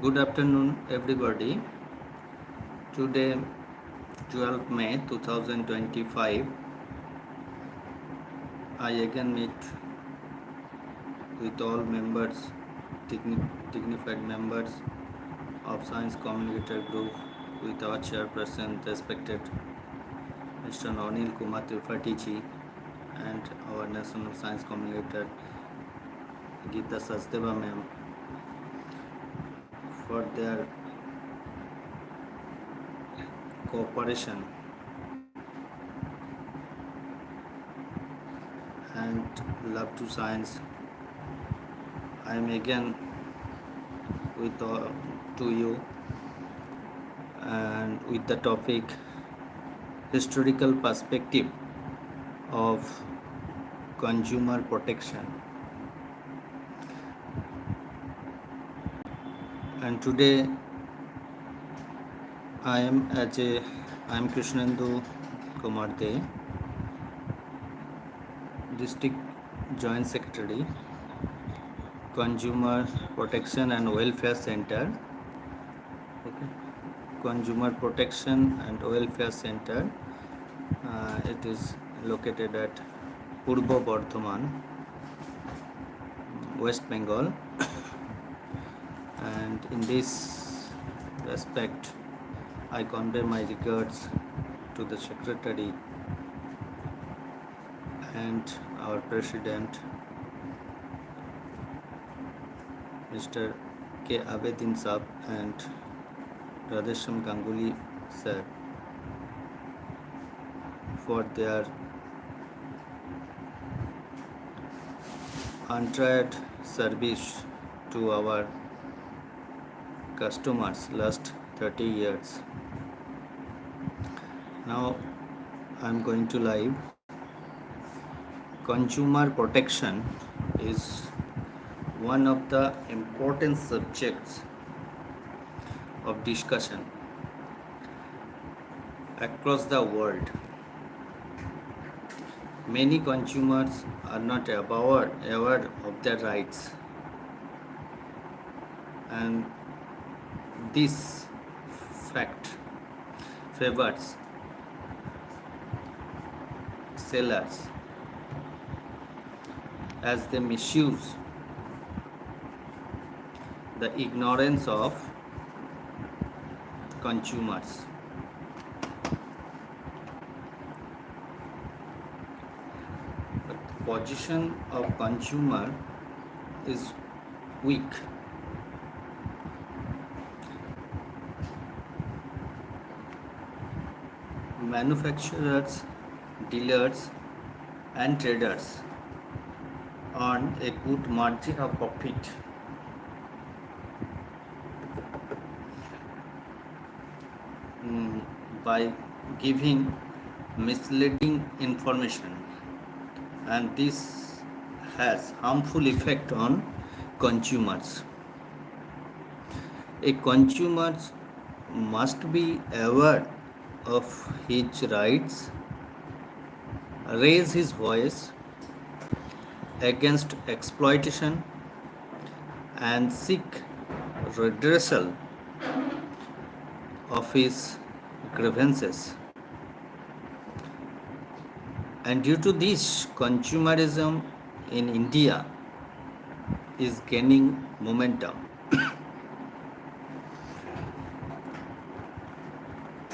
Good afternoon, everybody. Today, 12 May 2025, I again meet with all members, dignified members of Science Communicator Group, with our chairperson, respected Mr. Anil Kumar Tripathi ji, and our National Science Communicator Geeta Sachdeva ma'am, for their cooperation and love to science. I am again with to you and with the topic historical perspective of consumer protection. And today I am Krishnendu Kumar De, District Joint Secretary, Consumer Protection and Welfare Center. Okay. Consumer Protection and Welfare Center. It is located at Purbo Bardhaman, West Bengal. And in this respect, I convey my regards to the Secretary and our President, Mr. K. Abedin Saab and Radhesham Ganguly sir, for their untried service to our customers last 30 years. Now I am going to live. Consumer protection is one of the important subjects of discussion across the world. Many consumers are not aware of their rights, and this fact favors sellers as they misuse the ignorance of consumers. But the position of consumer is weak. Manufacturers, dealers, and traders earn a good margin of profit by giving misleading information, and this has harmful effect on consumers. A consumer must be aware of his rights, raise his voice against exploitation, and seek redressal of his grievances. And due to this, consumerism in India is gaining momentum.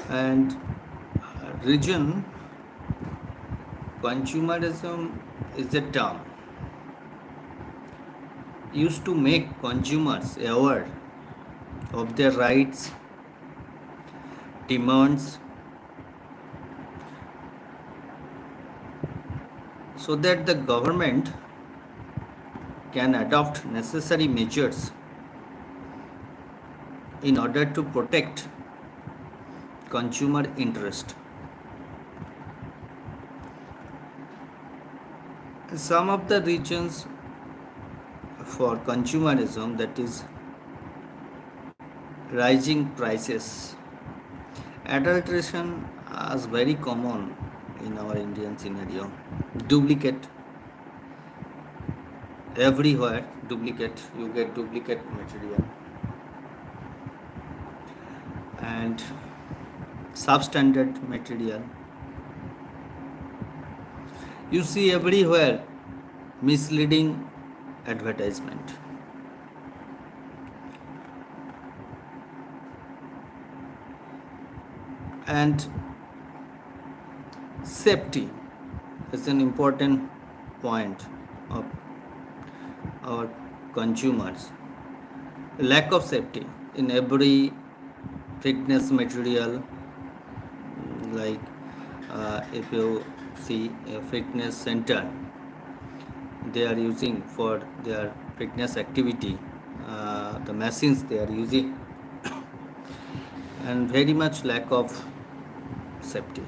And region consumerism is a term used to make consumers aware of their rights, demands, so that the government can adopt necessary measures in order to protect consumer interest. Some of the reasons for consumerism, that is rising prices. Adulteration is very common in our Indian scenario. Duplicate everywhere duplicate, you get duplicate material. And substandard material, you see everywhere misleading advertisement. And safety is an important point of our consumers. Lack of safety in every fitness material, like if you see a fitness center, they are using for their fitness activity, the machines they are using, and very much lack of safety,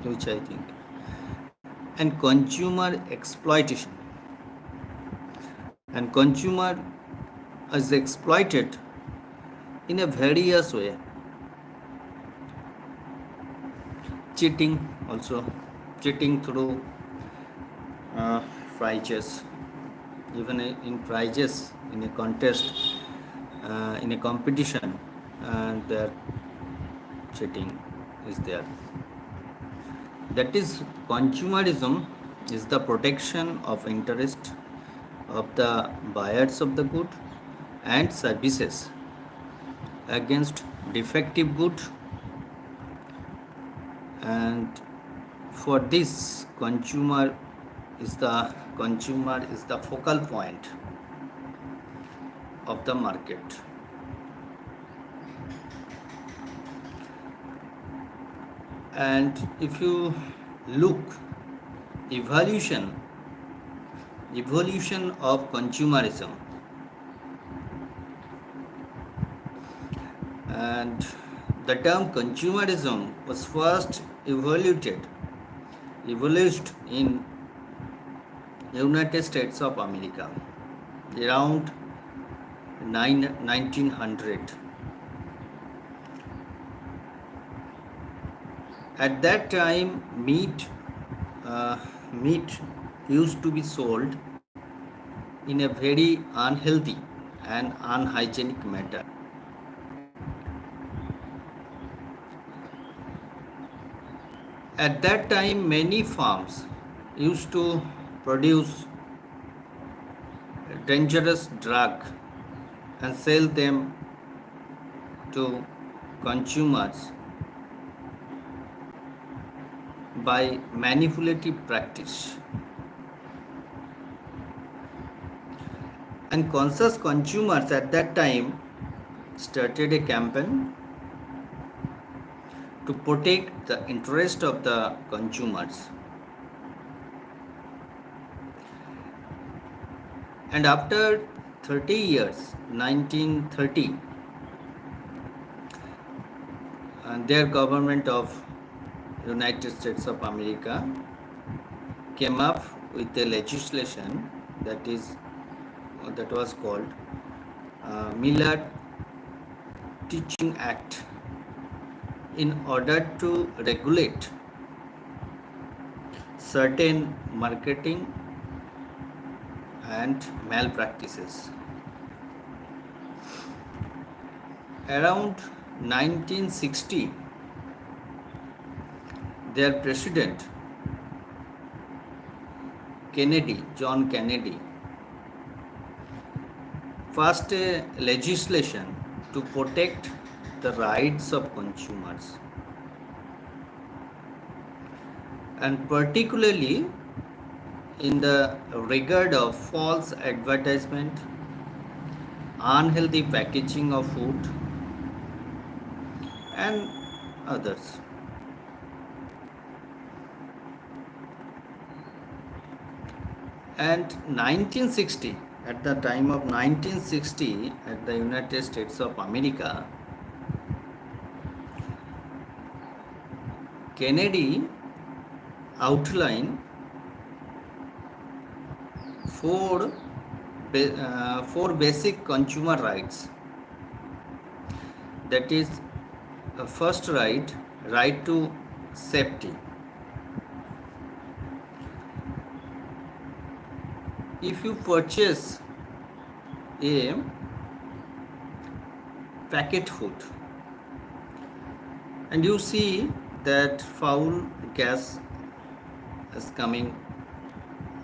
which I think. And consumer exploitation, and consumer is exploited in a various way. Cheating also, cheating through uh, prices, even in prices in a contest, in a competition, and their cheating is there. That is, consumerism is the protection of interest of the buyers of the good and services against defective good. And for this, consumer is the focal point of the market. And if you look evolution of consumerism, and the term consumerism was first evaluated in United States of America around 1900. At that time, meat used to be sold in a very unhealthy and unhygienic manner. At that time, many farms used to produce dangerous drug and sell them to consumers by manipulative practice. And conscious consumers at that time started a campaign to protect the interest of the consumers. And after 30 years, 1930, their government of United States of America came up with a legislation that was called Miller Teaching Act, in order to regulate certain marketing and malpractices. Around 1960, their president, John Kennedy, passed a legislation to protect the rights of consumers, and particularly in the regard of false advertisement, unhealthy packaging of food, and others. And 1960, at the time of 1960, at the United States of America, Kennedy outlined four basic consumer rights. That is, first right to safety. if you purchase a packet food and you see that foul gas is coming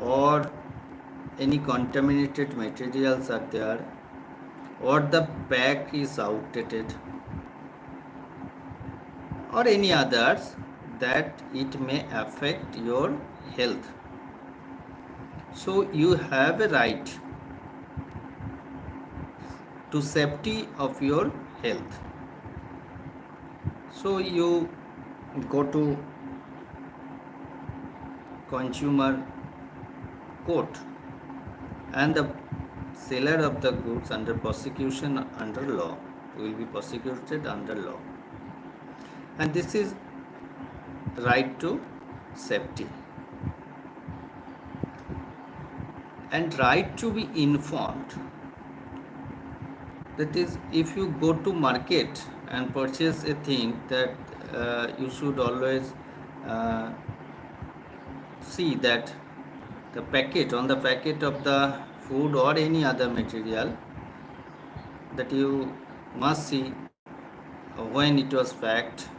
or any contaminated materials are there or the pack is outdated or any others, that it may affect your health. So you have a right to safety of your health. So you go to consumer court and the seller of the goods under prosecution under law will be prosecuted under law, and this is right to safety and right to be informed. That is, if you go to market and purchase a thing, that you should always uh, see that the packet, on the packet of the food or any other material, that you must see when it was packed,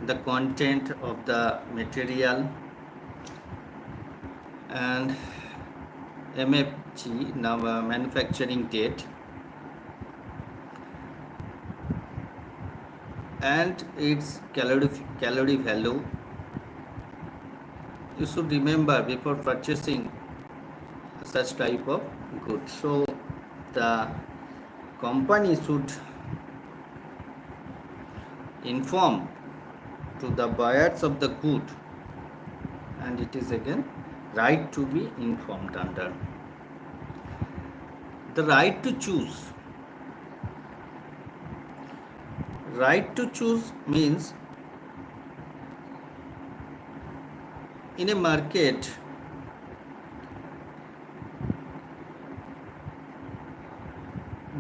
the content of the material, and MFG, now manufacturing date, and its calorie value. You should remember before purchasing such type of goods. So the company should inform to the buyers of the good, and it is again right to be informed under the right to choose. Right to choose means in a market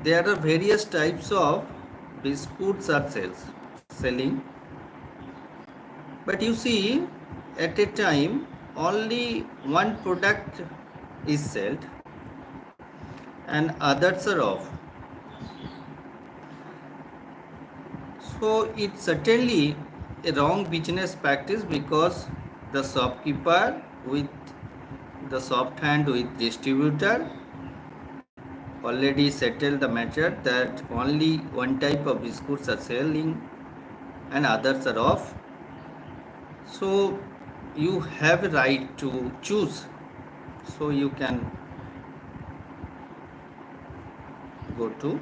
there are various types of biscuits are selling, but you see at a time only one product is sold and others are off. So it's certainly a wrong business practice, because the shopkeeper with the soft hand with distributor already settled the matter that only one type of biscuits are selling and others are off. So you have a right to choose. So you can go to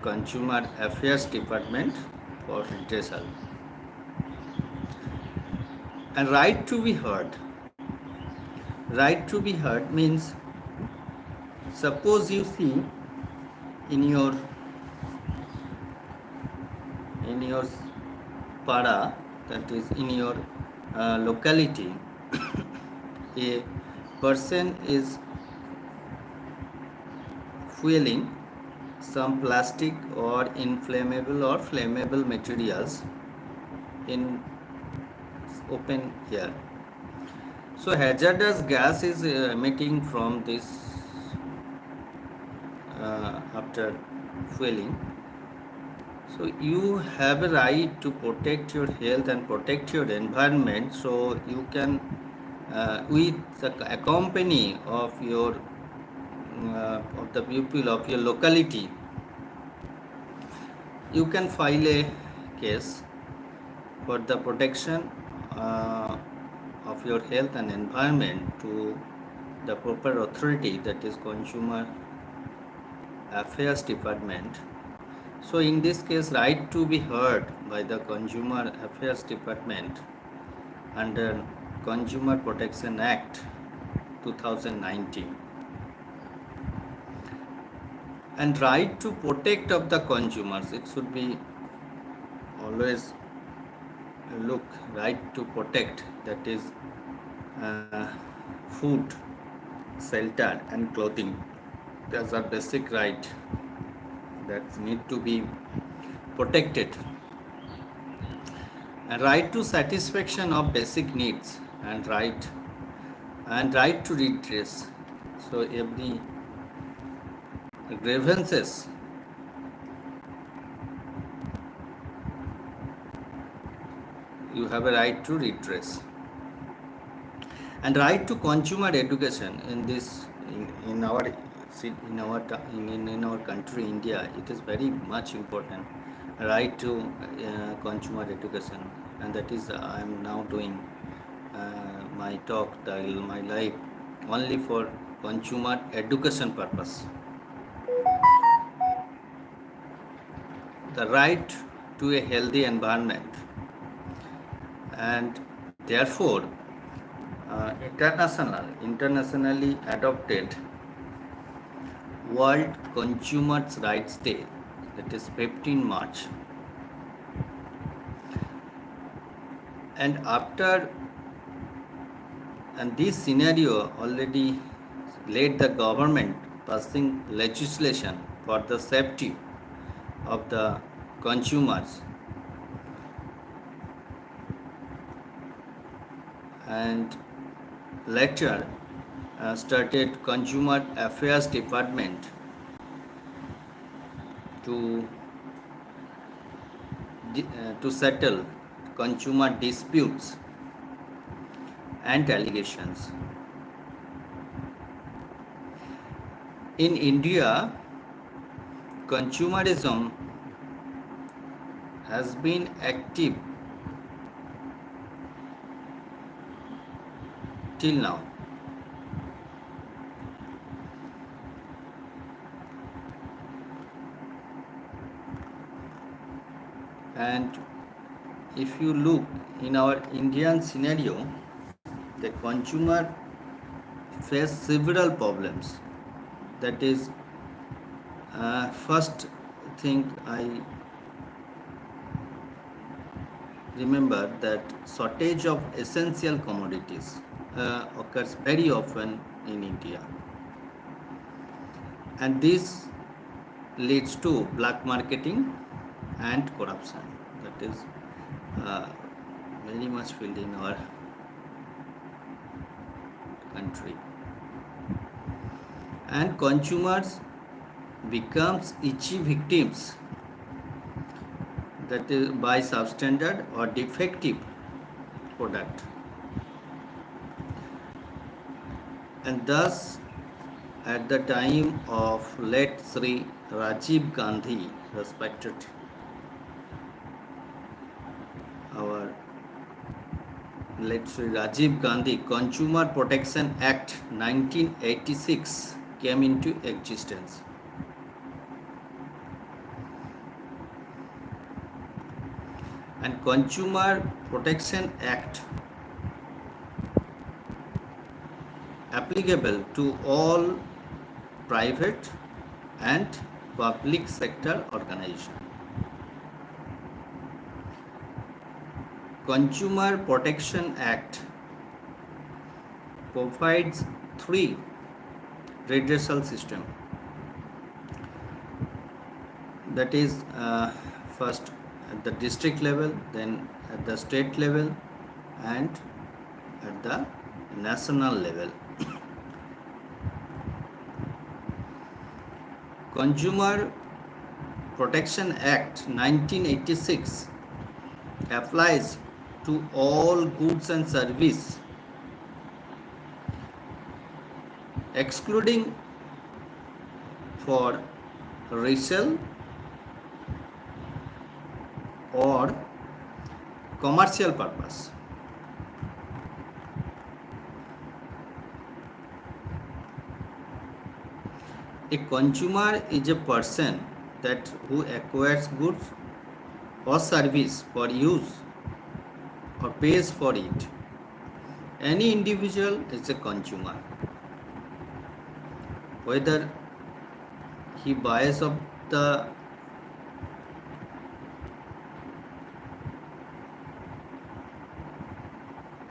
Consumer Affairs Department for redressal. And right to be heard. Right to be heard means, suppose you see in your para, that is in your locality, a person is fueling some plastic or inflammable or flammable materials in open air. So hazardous gas is emitting from this after fueling. So you have a right to protect your health and protect your environment. So you can, with a company of your of the people of your locality, you can file a case for the protection of your health and environment to the proper authority, that is Consumer Affairs Department. So in this case, right to be heard by the Consumer Affairs Department under Consumer Protection Act 2019. And right to protect of the consumers, it should be always look right to protect, that is food, shelter and clothing. Those are basic right that need to be protected. And right to satisfaction of basic needs, and right and right to redress. So every grievances, you have a right to redress. And right to consumer education in this in our in our country India, it is very much important. Right to consumer education, and that is I am now doing my talk, my life only for consumer education purpose. The right to a healthy environment, and therefore internationally adopted World Consumers Rights Day, that is 15 March. And after and this scenario already led the government passing legislation for the safety of the consumers, and later started Consumer Affairs Department to to settle consumer disputes and allegations. In India, consumerism has been active till now. And if you look in our Indian scenario, the consumer face several problems. That is, first thing I remember that shortage of essential commodities occurs very often in India, and this leads to black marketing and corruption. That is uh, very much felt in our country, and consumers becomes easy victims, that is by substandard or defective product, and thus at the time of late Sri Rajiv Gandhi, respected our late Sri Rajiv Gandhi, Consumer Protection Act 1986 came into existence. And Consumer Protection Act applicable to all private and public sector organizations. Consumer Protection Act provides three redressal system, that is first at the district level, then at the state level, and at the national level. Consumer Protection Act 1986 applies to all goods and service, excluding for resale or commercial purpose. A consumer is a person that who acquires goods or service for use or pays for it. Any individual is a consumer, whether he buys of the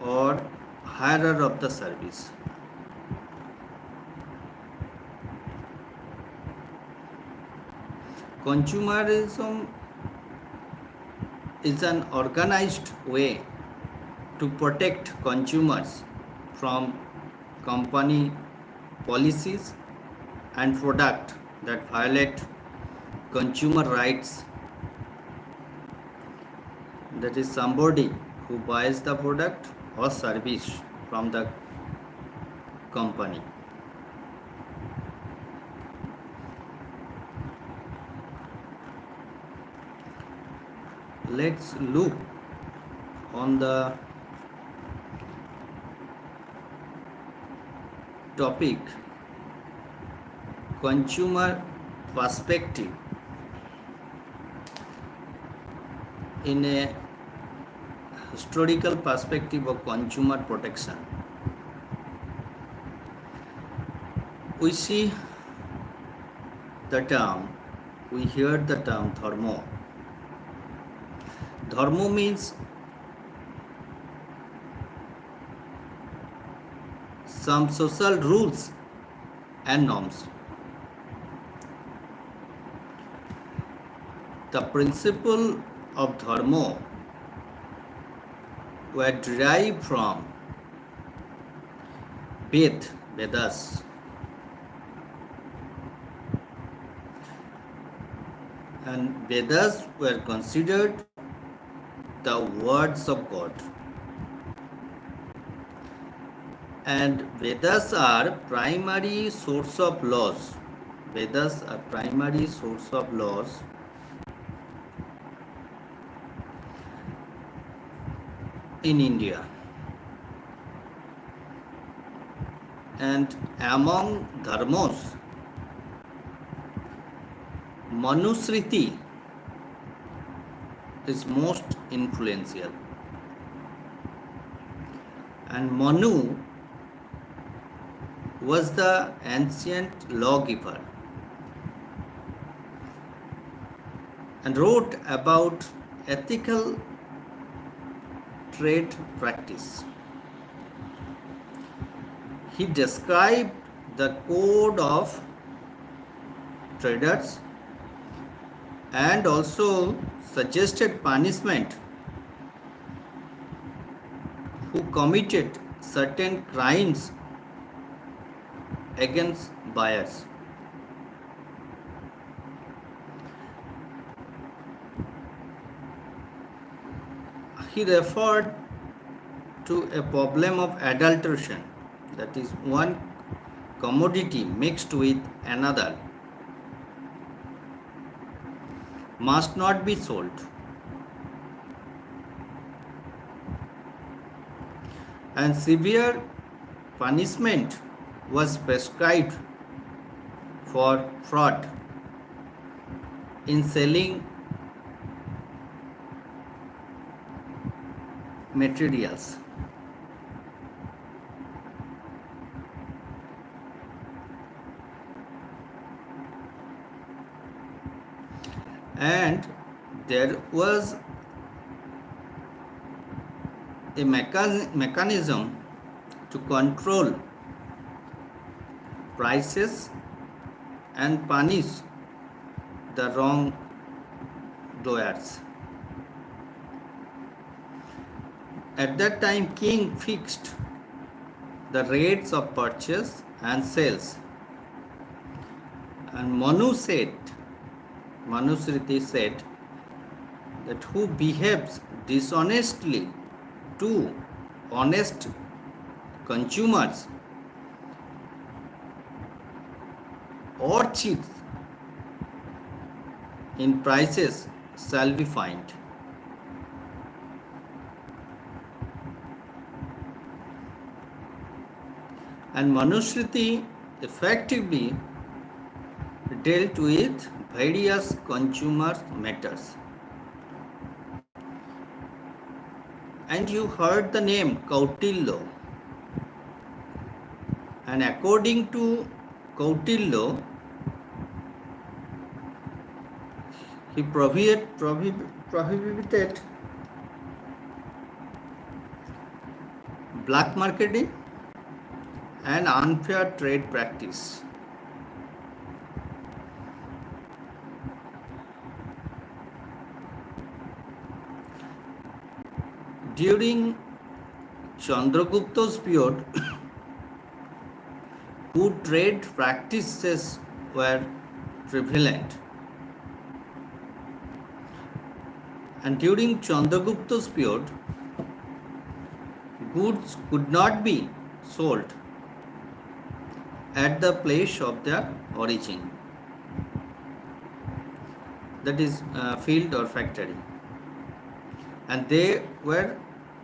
or hirer of the service. Consumerism is an organized way to protect consumers from company policies and product that violate consumer rights. That is somebody who buys the product or service from the company. Let's look on the topic consumer perspective in a historical perspective of consumer protection. We see the term, we hear the term dharma. Dharma means some social rules and norms. The principle of dharma were derived from Vedas. And Vedas were considered the words of God. And Vedas are primary source of laws. Vedas are primary source of laws in India. And among dharmas, Manusmriti is most influential. And Manu was the ancient lawgiver and wrote about ethical trade practice. He described the code of traders and also suggested punishment who committed certain crimes against buyers. He referred to a problem of adulteration, that is, one commodity mixed with another must not be sold. And severe punishment was prescribed for fraud in selling materials. And there was a mechanism to control prices and punish the wrongdoers. At that time, king fixed the rates of purchase and sales. And Manusmriti said that who behaves dishonestly to honest consumers or cheats in prices shall be fined. And Manusmriti effectively dealt with various consumer matters. And you heard the name Kautilya. And according to Kautilya, he prohibited black marketing and unfair trade practice. During Chandragupta's period, good trade practices were prevalent. And during Chandragupta's period, goods could not be sold at the place of their origin, that is field or factory, and they were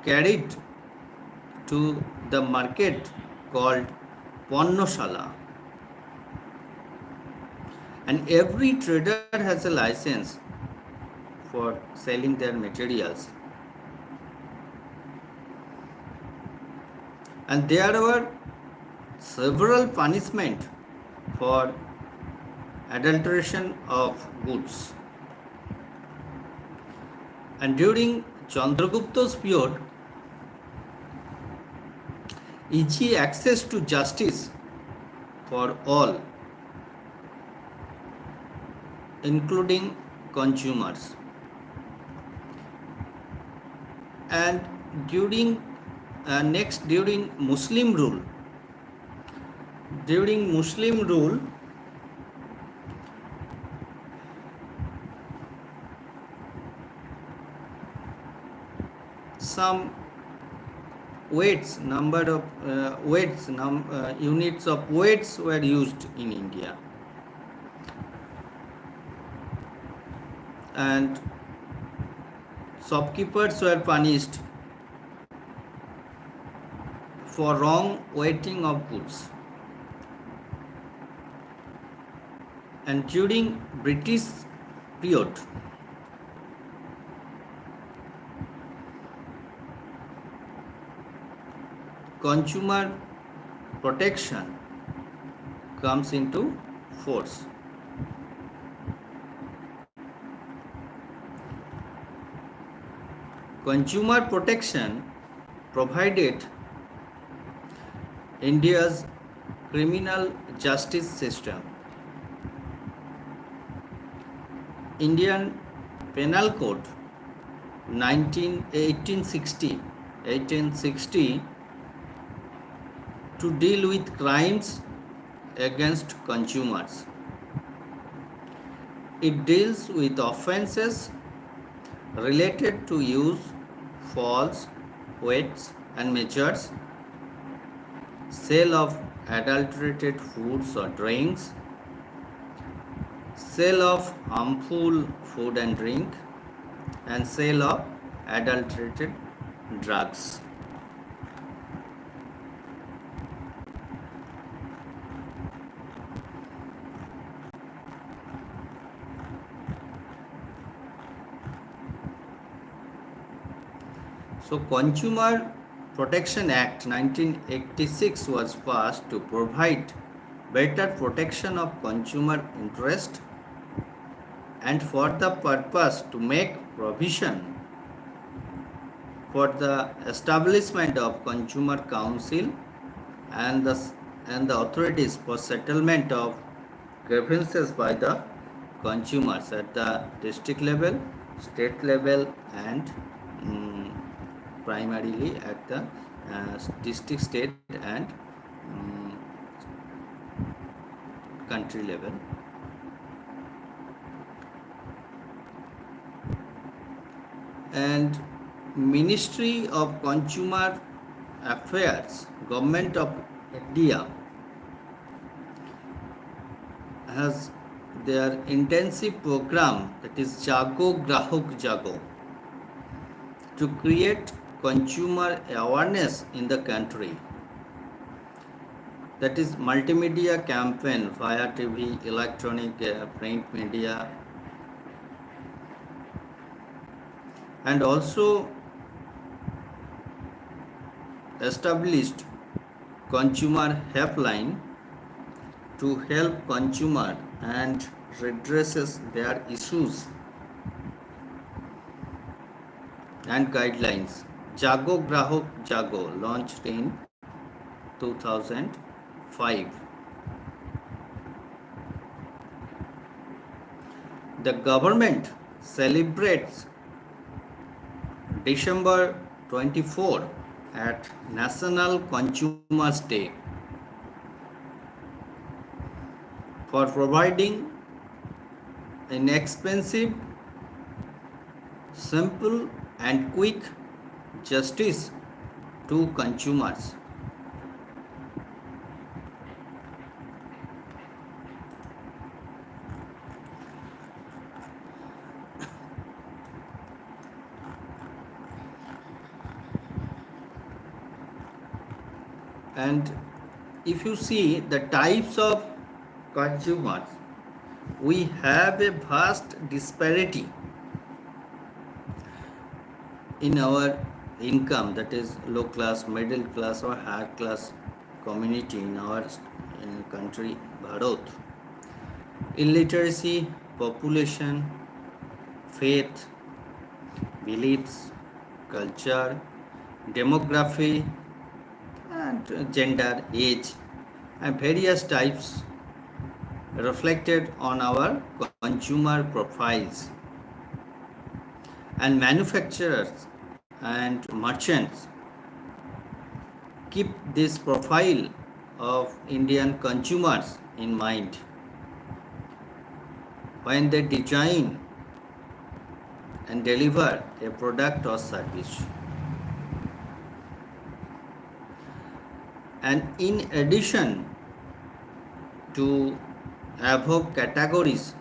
carried to the market called Ponnoshala. And every trader has a license for selling their materials. And there were several punishments for adulteration of goods. And during Chandragupta's period, easy access to justice for all, including consumers. And during Muslim rule, some units of weights were used in India, and shopkeepers were punished for wrong weighting of goods. And during British period, consumer protection comes into force. Consumer protection provided India's criminal justice system. Indian Penal Code 1860 to deal with crimes against consumers. It deals with offences related to use, false weights and measures, sale of adulterated foods or drinks, sale of harmful food and drink, and sale of adulterated drugs. So Consumer Protection Act 1986 was passed to provide better protection of consumer interest and for the purpose to make provision for the establishment of consumer council and the authorities for settlement of grievances by the consumers at the district level, state level, and primarily at the district, state, and country level. And Ministry of Consumer Affairs, Government of India, has their intensive program, that is Jago Grahak Jago, to create consumer awareness in the country. That is multimedia campaign via TV, electronic, print media, and also established consumer helpline to help consumer and redresses their issues and guidelines. Jago Grahak Jago launched in 2005. The government celebrates December 24 at National Consumers Day. for providing inexpensive, simple and quick justice to consumers. And if you see the types of consumers, we have a vast disparity in our income, that is low class, middle class or high class community in our country Bharat. Illiteracy, population, faith, beliefs, culture, demography, and gender, age, and various types reflected on our consumer profiles. And manufacturers and merchants keep this profile of Indian consumers in mind when they design and deliver a product or service. And in addition to above categories,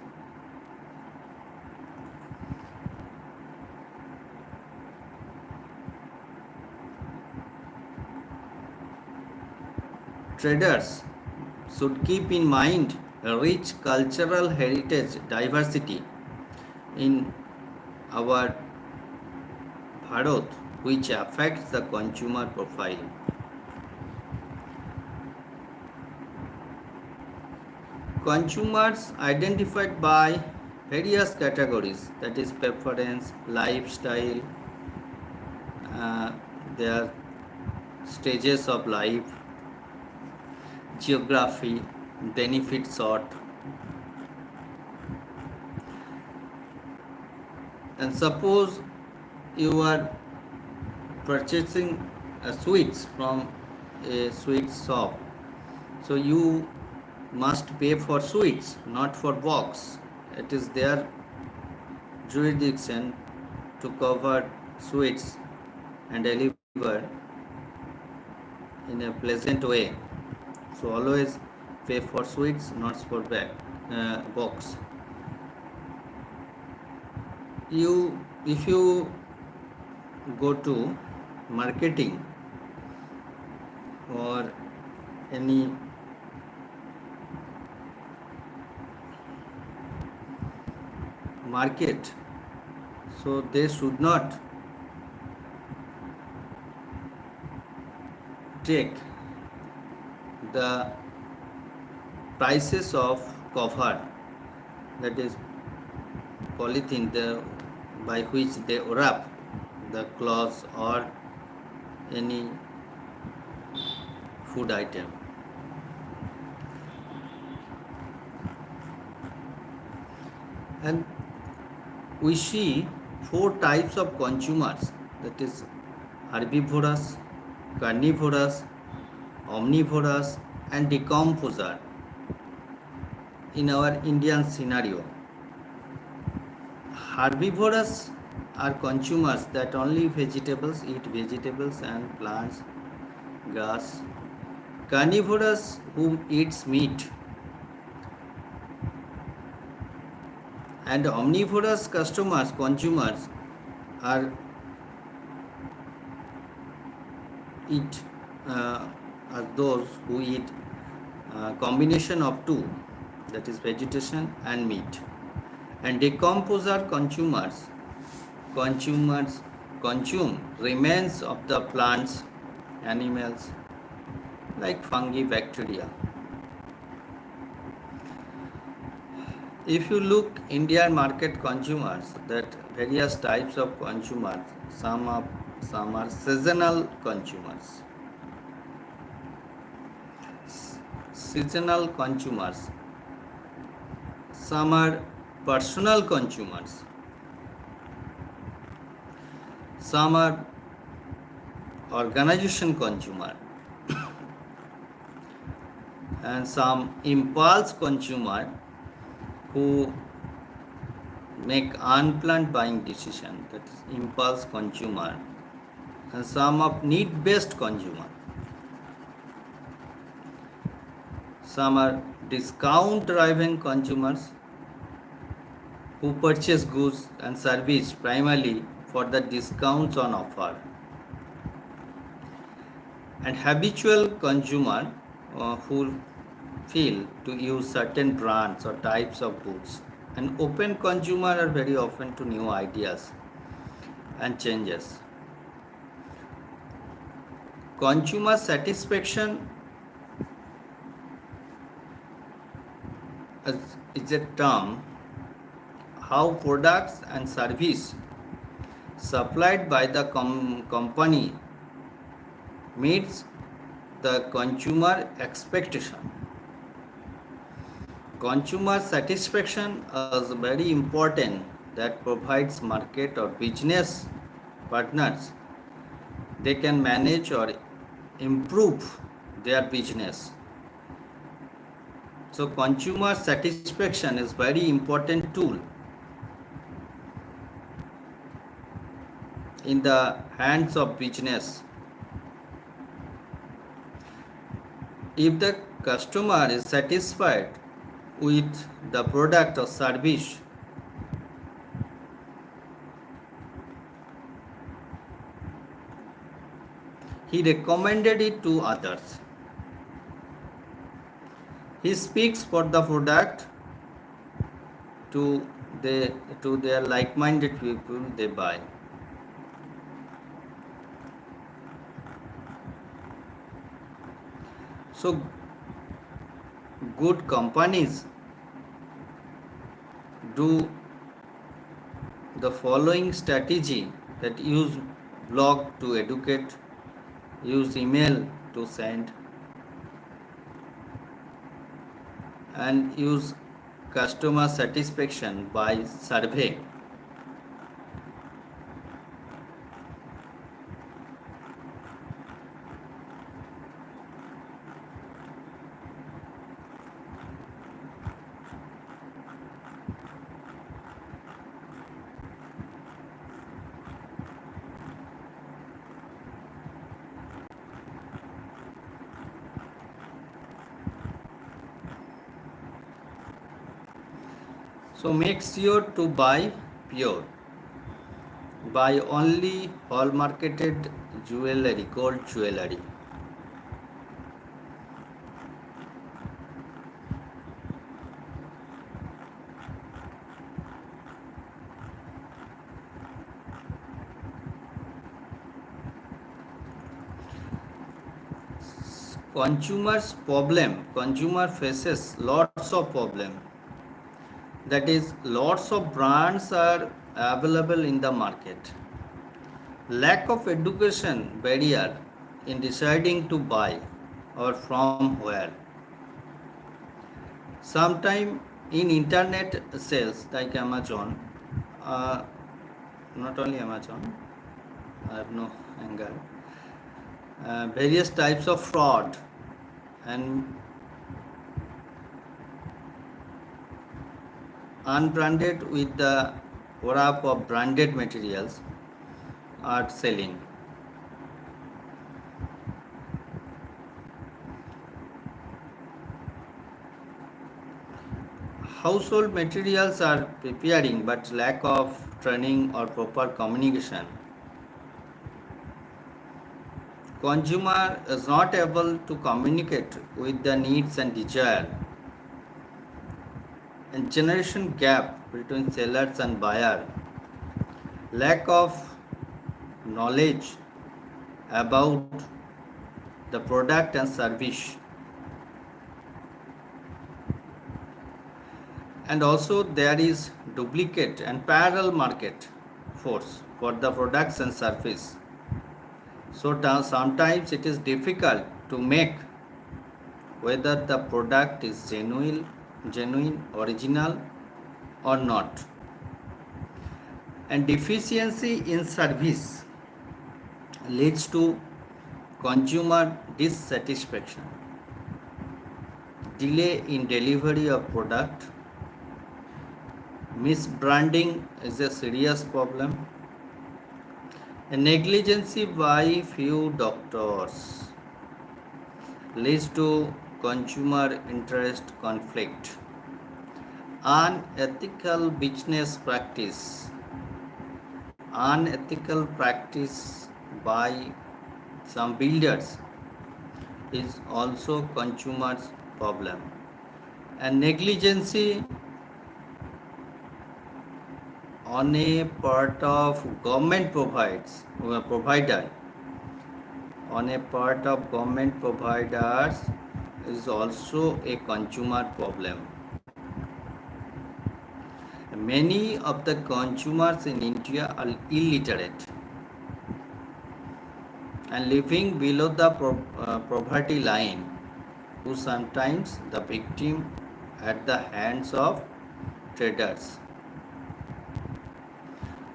traders should keep in mind a rich cultural heritage diversity in our Bharat, which affects the consumer profile. Consumers identified by various categories, that is preference, lifestyle, their stages of life, geography, benefit sought. And suppose you are purchasing sweets from a sweet shop, so you must pay for sweets, not for box. It is their jurisdiction to cover sweets and deliver in a pleasant way. So always pay for sweets, not for box. If you go to marketing or any market, so they should not take the prices of cover, that is polythene, by which they wrap the clothes or any food item. And we see 4 types of consumers, that is herbivorous, carnivorous, omnivorous and decomposer in our Indian scenario. Herbivorous are consumers that only vegetables, eat vegetables and plants, grass. Carnivorous who eats meat. And omnivorous consumers are those who eat combination of two, that is vegetation and meat. And decomposer consumers consume remains of the plants, animals like fungi, bacteria. If you look Indian market consumers, that various types of consumers, some are seasonal consumers. Some are personal consumers. Some are organization consumer. and some impulse consumer who make unplanned buying decision, that is impulse consumer, and some of need based consumer. Some are discount driven consumers who purchase goods and service primarily for the discounts on offer, and habitual consumer who feel to use certain brands or types of goods, and open consumer are very often to new ideas and changes. Consumer satisfaction is a term how products and service supplied by the company meets the consumer expectation. Consumer satisfaction is very important that provides market or business partners they can manage or improve their business. So consumer satisfaction is very important tool in the hands of business. If the customer is satisfied with the product or service, he recommended it to others. He speaks for the product to their like-minded people they buy. So good companies do the following strategy, that use blog to educate, use email to send, and use customer satisfaction by survey. So make sure to buy pure. Buy only hallmarketed jewelry, gold jewelry. Consumer faces lots of problem. That is, lots of brands are available in the market. Lack of education barrier in deciding to buy or from where. Sometime in internet sales like Amazon, not only Amazon, I have no anger, various types of fraud and unbranded with the wrap of branded materials are selling. Household materials are preparing, but lack of training or proper communication. Consumer is not able to communicate with the needs and desire, and generation gap between sellers and buyer. Lack of knowledge about the product and service, and also there is duplicate and parallel market force for the products and service. So sometimes it is difficult to make whether the product is genuine, original or not. And deficiency in service leads to consumer dissatisfaction. delay in delivery of product, misbranding is a serious problem, and negligence by few doctors leads to consumer interest conflict, unethical practice by some builders is also consumers problem, and negligence on a part of government provider on a part of government providers is also a consumer problem. Many of the consumers in India are illiterate and living below the poverty line, who sometimes the victim at the hands of traders.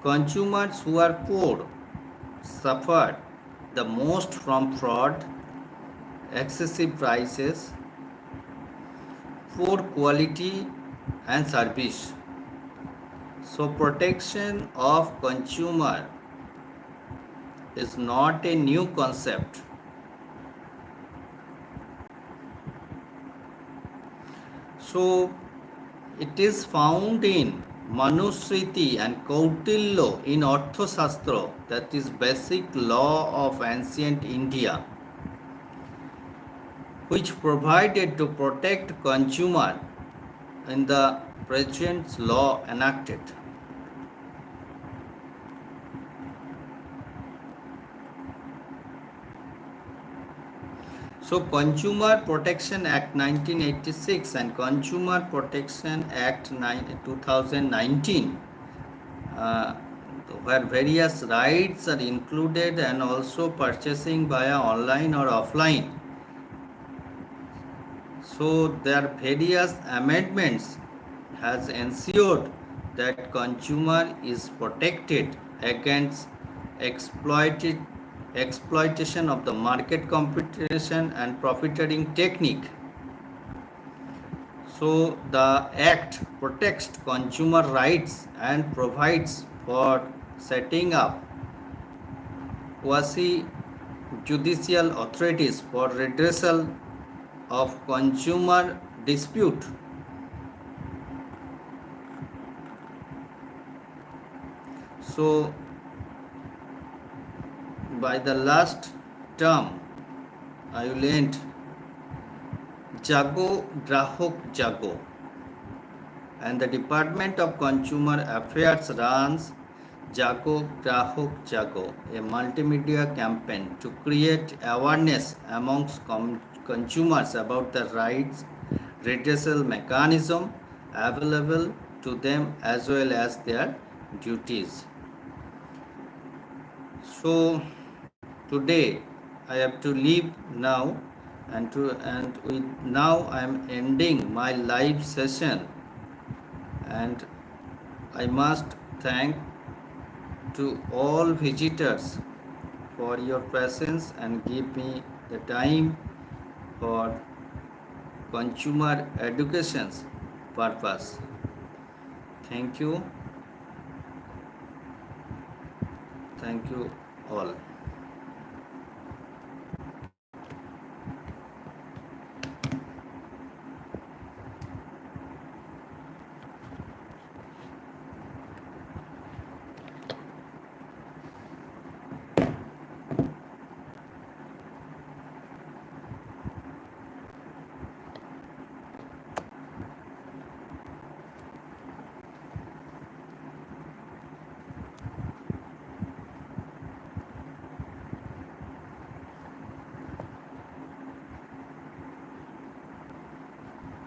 Consumers who are poor suffer the most from fraud, excessive prices, poor quality and service. So protection of consumer is not a new concept. So it is found in Manusmriti and Kautilya in Arthashastra, that is basic law of ancient India, which provided to protect consumer in the present law enacted. So Consumer Protection Act 1986 and Consumer Protection Act 2019, where various rights are included, and also purchasing via online or offline. So their various amendments has ensured that consumer is protected against exploitation of the market competition and profiteering technique. So the Act protects consumer rights and provides for setting up quasi-judicial authorities for redressal of consumer dispute. So by the last term, I will end Jago Grahok Jago, and the Department of Consumer Affairs runs Jago Grahok Jago, a multimedia campaign to create awareness amongst consumers about the rights redressal mechanism available to them as well as their duties. So today I have to leave now, now I am ending my live session, and I must thank to all visitors for your presence and give me the time for consumer education's purpose. Thank you all.